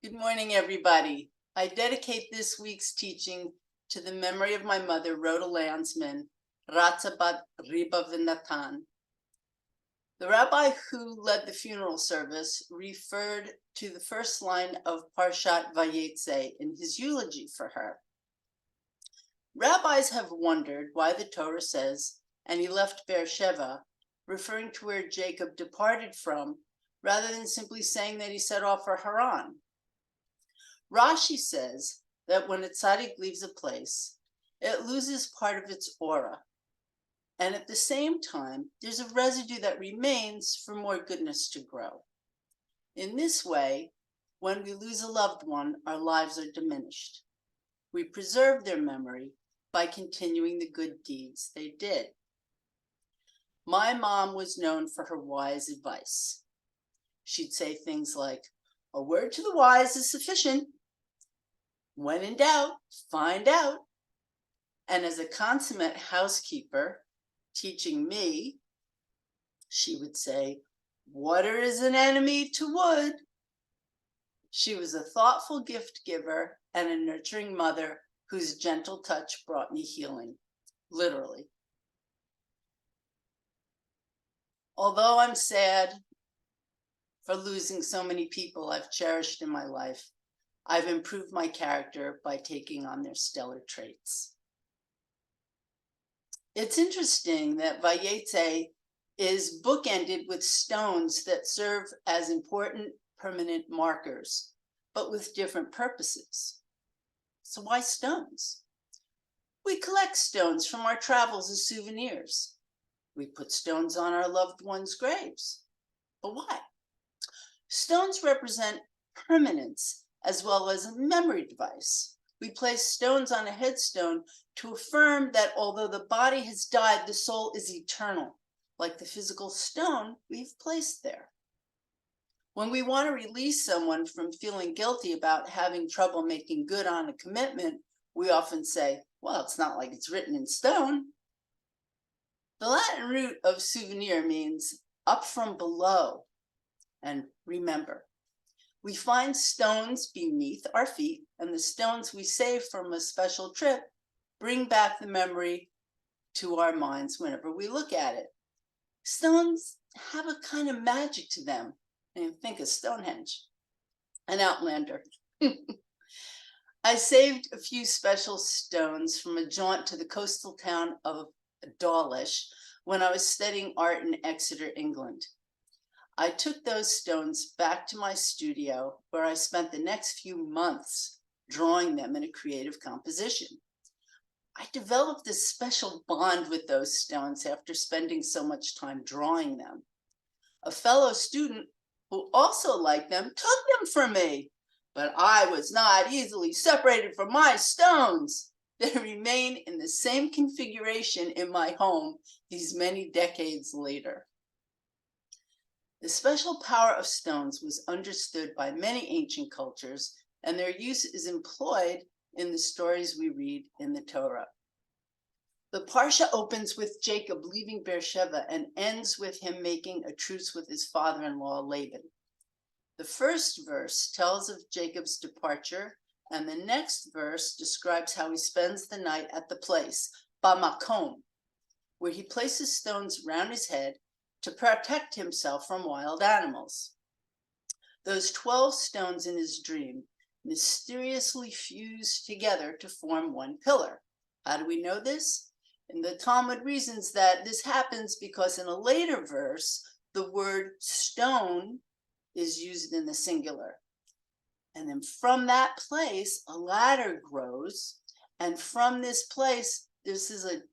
Good morning, everybody. I dedicate this week's teaching to the memory of my mother, Rhoda Landsman, Ratzabat Ribavinatan. The rabbi who led the funeral service referred to the first line of Parashat Vayeitzei in his eulogy for her. Rabbis have wondered why the Torah says, and he left Beersheba, referring to where Jacob departed from, rather than simply saying that he set off for Haran. Rashi says that when a tzaddik leaves a place, it loses part of its aura. And at the same time, there's a residue that remains for more goodness to grow. In this way, when we lose a loved one, our lives are diminished. We preserve their memory by continuing the good deeds they did. My mom was known for her wise advice. She'd say things like, "A word to the wise is sufficient. When in doubt, find out." And as a consummate housekeeper teaching me, she would say, "Water is an enemy to wood." She was a thoughtful gift giver and a nurturing mother whose gentle touch brought me healing, literally. Although I'm sad for losing so many people I've cherished in my life, I've improved my character by taking on their stellar traits. It's interesting that Vayeitzei is bookended with stones that serve as important permanent markers, but with different purposes. So why stones? We collect stones from our travels as souvenirs. We put stones on our loved ones' graves. But why? Stones represent permanence as well as a memory device. We place stones on a headstone to affirm that although the body has died, the soul is eternal, like the physical stone we've placed there. When we want to release someone from feeling guilty about having trouble making good on a commitment, we often say, "Well, it's not like it's written in stone." The Latin root of souvenir means up from below. And remember, we find stones beneath our feet, and the stones we save from a special trip bring back the memory to our minds whenever we look at it. Stones have a kind of magic to them. And think of Stonehenge, an outlander. I saved a few special stones from a jaunt to the coastal town of Dawlish when I was studying art in Exeter, England. I took those stones back to my studio, where I spent the next few months drawing them in a creative composition. I developed this special bond with those stones after spending so much time drawing them. A fellow student who also liked them took them from me, but I was not easily separated from my stones. They remain in the same configuration in my home these many decades later. The special power of stones was understood by many ancient cultures, and their use is employed in the stories we read in the Torah. The Parsha opens with Jacob leaving Beersheba and ends with him making a truce with his father-in-law Laban. The first verse tells of Jacob's departure, and the next verse describes how he spends the night at the place, Bamakom, where he places stones around his head to protect himself from wild animals. Those 12 stones in his dream mysteriously fuse together to form one pillar. How do we know this? And the Talmud reasons that this happens because in a later verse, the word stone is used in the singular. And then from that place, a ladder grows. And from this place, this is a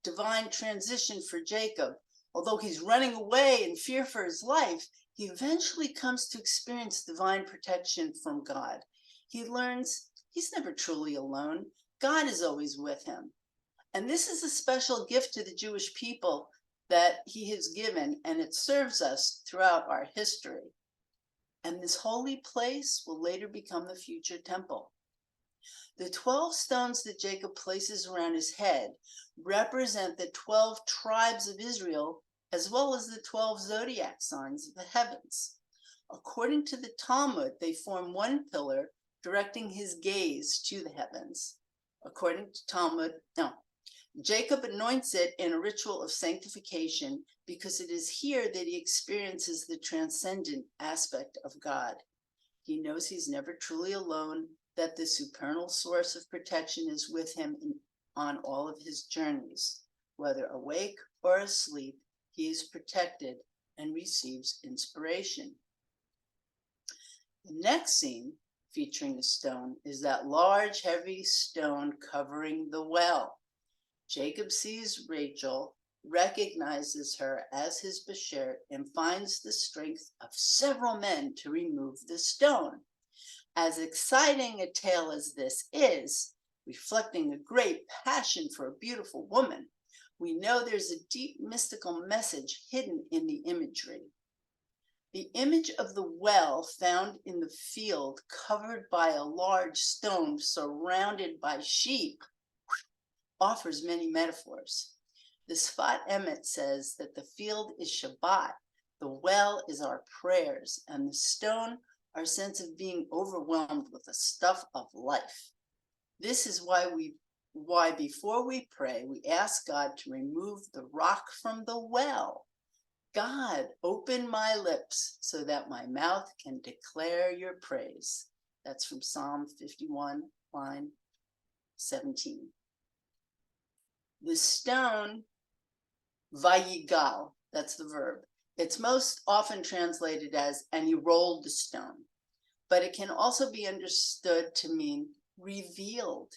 divine transition for Jacob. Although he's running away in fear for his life, he eventually comes to experience divine protection from God. He learns he's never truly alone. God is always with him. And this is a special gift to the Jewish people that he has given, and it serves us throughout our history. And this holy place will later become the future temple. The 12 stones that Jacob places around his head represent the 12 tribes of Israel, as well as the 12 zodiac signs of the heavens. According to the Talmud, they form one pillar directing his gaze to the heavens. According to Talmud, no. Jacob anoints it in a ritual of sanctification because it is here that he experiences the transcendent aspect of God. He knows he's never truly alone, that the supernal source of protection is with him on all of his journeys. Whether awake or asleep, he is protected and receives inspiration. The next scene, featuring the stone, is that large, heavy stone covering the well. Jacob sees Rachel, recognizes her as his beshert, and finds the strength of several men to remove the stone. As exciting a tale as this is, reflecting a great passion for a beautiful woman, we know there's a deep mystical message hidden in the imagery. The image of the well found in the field covered by a large stone surrounded by sheep offers many metaphors. The Sfat Emet says that the field is Shabbat, the well is our prayers, and the stone our sense of being overwhelmed with the stuff of life. This is why before we pray, we ask God to remove the rock from the well. God, open my lips so that my mouth can declare your praise. That's from Psalm 51, line 17. The stone, Vayeitzei, that's the verb. It's most often translated as, and he rolled the stone, but it can also be understood to mean revealed.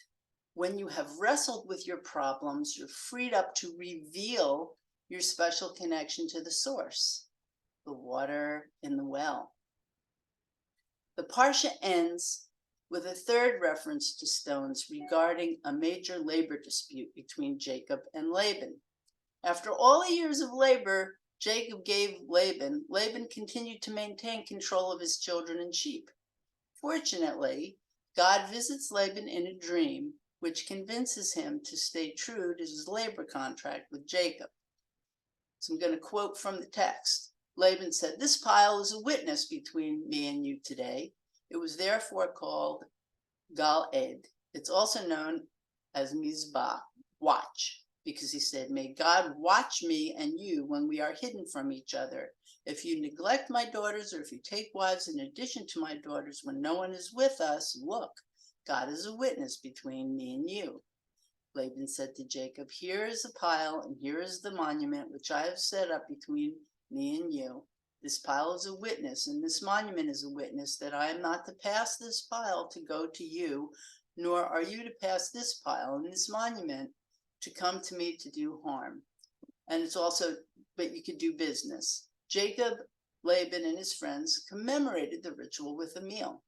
When you have wrestled with your problems, you're freed up to reveal your special connection to the source, the water in the well. The Parsha ends with a third reference to stones regarding a major labor dispute between Jacob and Laban. After all the years of labor Jacob gave Laban, Laban continued to maintain control of his children and sheep. Fortunately, God visits Laban in a dream, which convinces him to stay true to his labor contract with Jacob. So I'm going to quote from the text. Laban said, "This pile is a witness between me and you today. It was therefore called Gal Ed. It's also known as Mizbah, watch, because he said, may God watch me and you when we are hidden from each other. If you neglect my daughters, or if you take wives in addition to my daughters when no one is with us, look, God is a witness between me and you." Laban said to Jacob, "Here is the pile and here is the monument which I have set up between me and you. This pile is a witness, and this monument is a witness that I am not to pass this pile to go to you, nor are you to pass this pile and this monument to come to me to do harm." And it's also, but you could do business. Jacob, Laban, and his friends commemorated the ritual with a meal.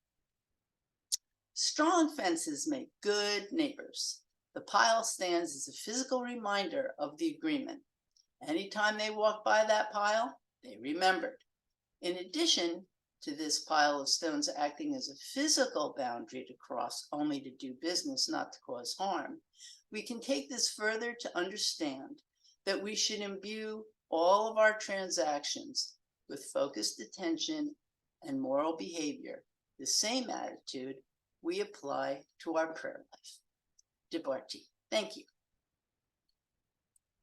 Strong fences make good neighbors. The pile stands as a physical reminder of the agreement. Anytime they walked by that pile, they remembered. In addition to this pile of stones acting as a physical boundary to cross only to do business, not to cause harm, we can take this further to understand that we should imbue all of our transactions with focused attention and moral behavior, the same attitude we apply to our prayer life. Debarti. Thank you.